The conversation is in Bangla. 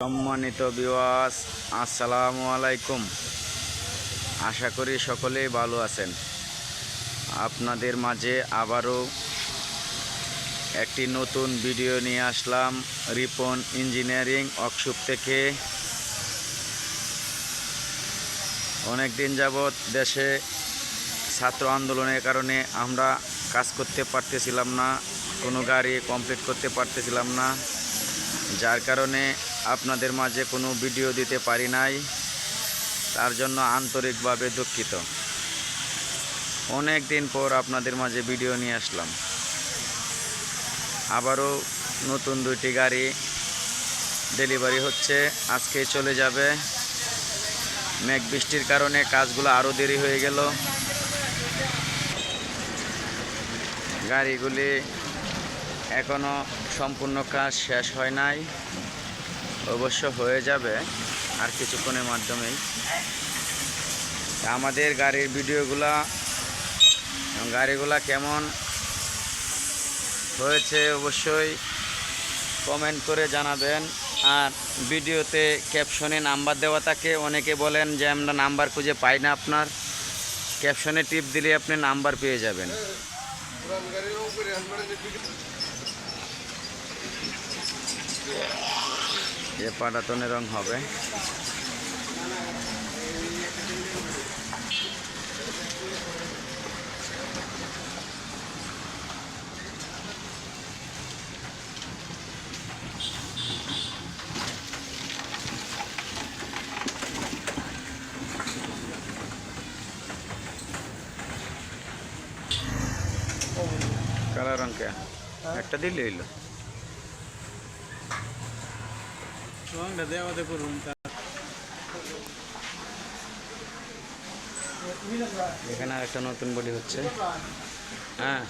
সম্মানিত ভিউয়ার্স, আসসালামু আলাইকুম। আশা করি সকলেই ভালো আছেন। আপনাদের মাঝে আবারও একটি নতুন ভিডিও নিয়ে আসলাম রিপন ইঞ্জিনিয়ারিং ওয়ার্কশপ থেকে। অনেক দিন যাবৎ দেশে ছাত্র আন্দোলনের কারণে আমরা কাজ করতে পারতেছিলাম না, কোনো গাড়ি কমপ্লিট করতে পারতেছিলাম না, যার কারণে আপনাদের মাঝে কোনো ভিডিও দিতে পারি নাই। তার জন্য আন্তরিকভাবে দুঃখিত। অনেক দিন পর আপনাদের মাঝে ভিডিও নিয়ে আসলাম। আবারও নতুন দুইটি গাড়ি ডেলিভারি হচ্ছে, আজকে চলে যাবে। মেঘ বৃষ্টির কারণে কাজগুলো আরও দেরি হয়ে গেল। গাড়িগুলি এখনও সম্পূর্ণ কাজ শেষ হয় নাই, অবশ্য হয়ে যাবে আর কিছুক্ষণের মাধ্যমেই। আমাদের গাড়ির গাড়িগুলা কেমন হয়েছে অবশ্যই কমেন্ট করে জানাবেন। আর ভিডিওতে ক্যাপশনে নাম্বার দেওয়া থাকে, অনেকে বলেন যে আমরা নাম্বার খুঁজে পাই না। আপনার ক্যাপশনে টিপ দিলে আপনি নাম্বার পেয়ে যাবেন। যে পাটাতনের রং হবে। কালো রং কে একটা দিলে হইলো। এখানে একটা নতুন বডি হচ্ছে। হ্যাঁ।